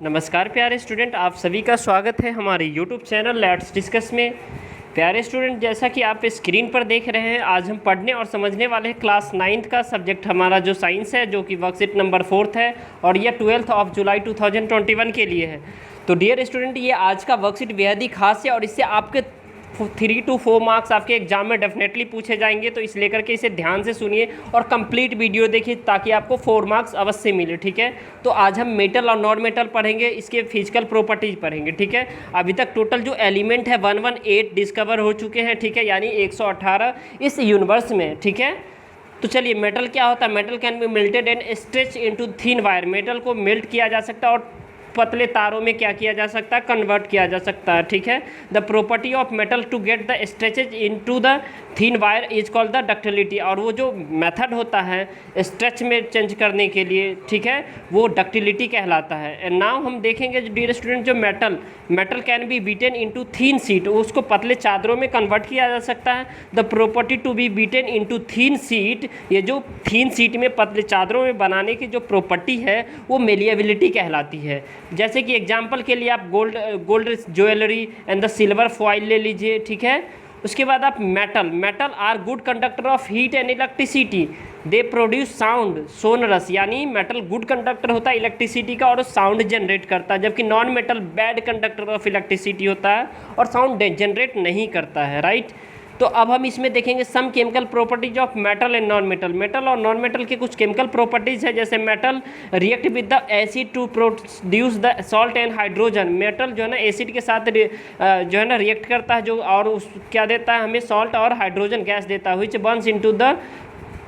नमस्कार प्यारे स्टूडेंट, आप सभी का स्वागत है हमारे YouTube चैनल लेट्स डिस्कस में। प्यारे स्टूडेंट, जैसा कि आप स्क्रीन पर देख रहे हैं, आज हम पढ़ने और समझने वाले हैं क्लास 9th का सब्जेक्ट हमारा जो साइंस है, जो कि वर्कशीट नंबर 4 है और यह 12 जुलाई 2021 के लिए है। तो डियर स्टूडेंट, ये आज का वर्कशीट बेहद ही खास है और इससे आपके 3 to 4 मार्क्स आपके एग्जाम में डेफिनेटली पूछे जाएंगे। तो इस लेकर के इसे ध्यान से सुनिए और कंप्लीट वीडियो देखिए ताकि आपको 4 मार्क्स अवश्य मिले। ठीक है, तो आज हम मेटल और नॉन मेटल पढ़ेंगे, इसके फिजिकल प्रॉपर्टीज पढ़ेंगे। ठीक है, अभी तक टोटल जो एलिमेंट है 118 डिस्कवर हो चुके हैं। ठीक है, यानी 118 इस यूनिवर्स में। ठीक है, तो चलिए, मेटल क्या होता है? Metal can be melted and stretch into thin wire. Metal को मेल्ट किया जा सकता है और पतले तारों में क्या किया जा सकता है? कन्वर्ट किया जा सकता है। ठीक है, the property of metal to get the stretches into the thin wire is called the ductility. और वो जो मेथड होता है स्ट्रेच में चेंज करने के लिए, ठीक है, वो डक्टिलिटी कहलाता है। एंड नाउ हम देखेंगे डियर स्टूडेंट, जो metal can be beaten into thin sheet, उसको पतले चादरों में कन्वर्ट किया जा सकता है। The property to be beaten into thin sheet, ये जो थिन शीट में पतले चादरों में बनाने की जो प्रॉपर्टी है वो मेलिएबिलिटी कहलाती है। जैसे कि एग्जांपल के लिए आप gold jewellery and the silver foil ले लीजिए। ठीक है, उसके बाद आप metal are good conductor of heat and electricity, they produce sound sonorous. यानी मेटल गुड कंडक्टर होता है इलेक्ट्रिसिटी का और साउंड जनरेट करता है, जबकि non metal bad conductor of electricity होता है और साउंड जनरेट नहीं करता है। राइट, तो अब हम इसमें देखेंगे some chemical properties of metal and non metal. Metal और नॉन मेटल के कुछ केमिकल प्रॉपर्टीज है, जैसे metal react with the acid to produce the salt and hydrogen. Metal जो है ना एसिड के साथ जो है ना रिएक्ट करता है, जो और उस क्या देता है हमें? सॉल्ट और हाइड्रोजन गैस देता है, विच बर्न्स इनटू द,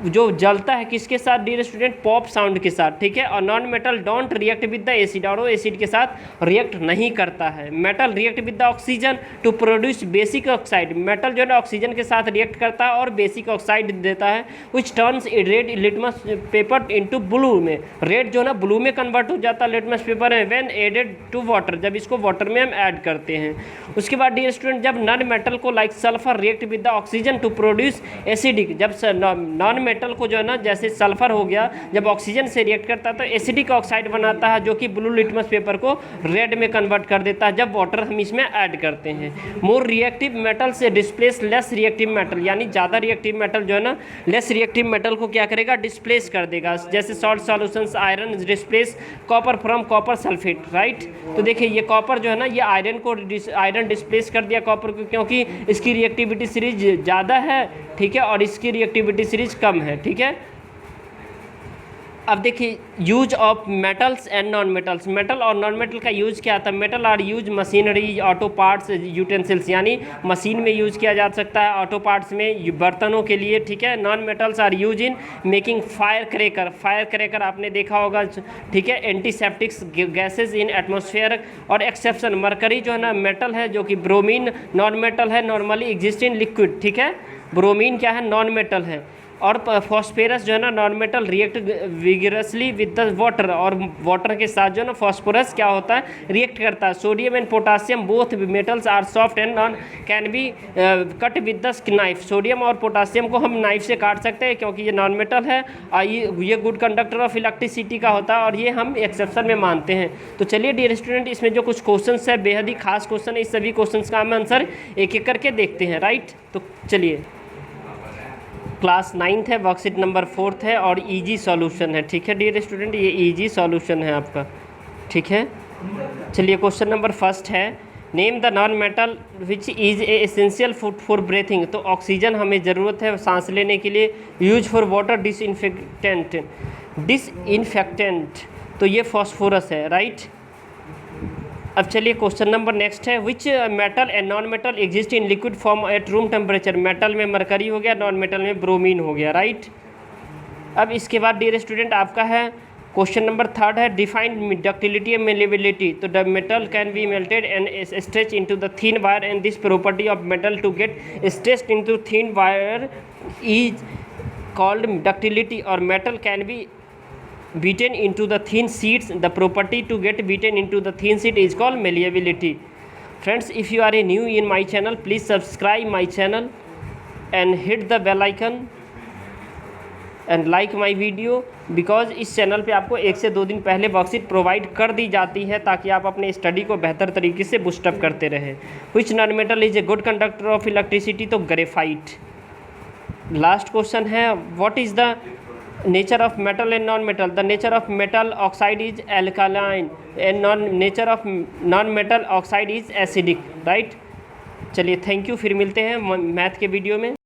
जो जलता है किसके साथ डियर स्टूडेंट? पॉप साउंड के साथ। ठीक है, और non metal don't react with the acid, और वो एसिड के साथ रिएक्ट नहीं करता है। Metal react with the oxygen to produce basic oxide. Metal जो है ना ऑक्सीजन के साथ रिएक्ट करता है और बेसिक ऑक्साइड देता है, which turns red litmus paper into blue में। रेड जो है ना ब्लू में कन्वर्ट हो जाता है लिटमस पेपर में व्हेन एडेड टू वाटर, जब इसको वाटर में हम ऐड करते हैं। उसके बाद डियर स्टूडेंट, जब नॉन मेटल को like sulphur react with the oxygen to produce acidic, जब नॉन मेटल को जो है ना जैसे सल्फर हो गया, जब ऑक्सीजन से रिएक्ट करता है तो एसिडिक ऑक्साइड बनाता है, जो कि ब्लू लिटमस पेपर को रेड में कन्वर्ट कर देता है जब वाटर हम इसमें ऐड करते हैं। मोर रिएक्टिव मेटल से डिस्प्लेस लेस रिएक्टिव मेटल, यानी ज़्यादा रिएक्टिव मेटल जो है ना लेस रिएक्टिव मेटल को क्या करेगा? डिस्प्लेस कर देगा। जैसे salt solutions iron displace copper from copper sulphate. Right, तो देखिए ये कॉपर जो है ना, ये आयरन डिस्प्लेस कर दिया कॉपर को, क्योंकि इसकी रिएक्टिविटी सीरीज ज़्यादा है। ठीक है, और इसकी रिएक्टिविटी सीरीज कम है। ठीक है, अब देखिए use of metals and non metals. Metal और नॉन मेटल का यूज क्या था? Metal are use machinery, auto parts, utensils, यानी मशीन में यूज किया जा सकता है, ऑटो पार्ट्स में, बर्तनों के लिए। ठीक है, non metals are use in making fire cracker आपने देखा होगा। ठीक है, एंटीसेप्टिक्स गैसेज इन एटमॉस्फेयर। और एक्सेप्शन मरकरी जो है ना मेटल है, जो कि ब्रोमीन नॉन मेटल है, नॉर्मली एग्जिस्ट इन लिक्विड। ठीक है, ब्रोमीन क्या है? नॉन मेटल है। और फॉस्फोरस जो है ना non metal react vigorously with the water, और वाटर के साथ जो है ना फॉस्फोरस क्या होता है? रिएक्ट करता है। Sodium and potassium both metals are soft and non can be cut with the knife. Sodium और पोटासियम को हम नाइफ से काट सकते हैं क्योंकि ये नॉन मेटल है, ये गुड कंडक्टर ऑफ इलेक्ट्रिसिटी का होता है, और ये हम एक्सेप्शन में मानते हैं। तो चलिए डियर स्टूडेंट, इसमें जो कुछ क्वेश्चन है बेहद ही खास क्वेश्चन है, इस सभी क्वेश्चन का हम आंसर एक एक करके देखते हैं। राइट, तो चलिए, क्लास 9th है, वर्कशीट नंबर 4 है और इजी सॉल्यूशन है। ठीक है डियर स्टूडेंट, ये इजी सॉल्यूशन है आपका। ठीक है, चलिए क्वेश्चन नंबर 1 है, name the non metal which is a essential food for breathing. तो ऑक्सीजन हमें ज़रूरत है सांस लेने के लिए। यूज फॉर वाटर डिसइंफेक्टेंट, तो ये फॉस्फोरस है। राइट, अब चलिए क्वेश्चन नंबर नेक्स्ट है, which metal and non metal exist in liquid form at room temperature. Metal में मरकरी हो गया, नॉन मेटल में ब्रोमीन हो गया। राइट, अब इसके बाद डियर स्टूडेंट आपका है क्वेश्चन नंबर 3 है, डिफाइन डक्टिलिटी एंड मेलेबिलिटी। तो the metal can be melted and stretch into the thin wire and this property of metal to get stretched into thin wire is called ductility. और metal can be beaten into the thin sheets, the property to get beaten into the thin sheet is called malleability. Friends, if you are a new in my channel, please subscribe my channel and hit the bell icon and like my video, because इस channel पे आपको 1 से 2 दिन पहले worksheet provide कर दी जाती है ताकि आप अपने स्टडी को बेहतर तरीके से बूस्टअप करते रहें। Which non metal is a good conductor of electricity, तो ग्रेफाइट। लास्ट क्वेश्चन है, what is the nature of metal and non metal, the nature of metal oxide is alkaline and nature of non metal oxide is acidic, right. चलिए thank you, फिर मिलते हैं math के video में।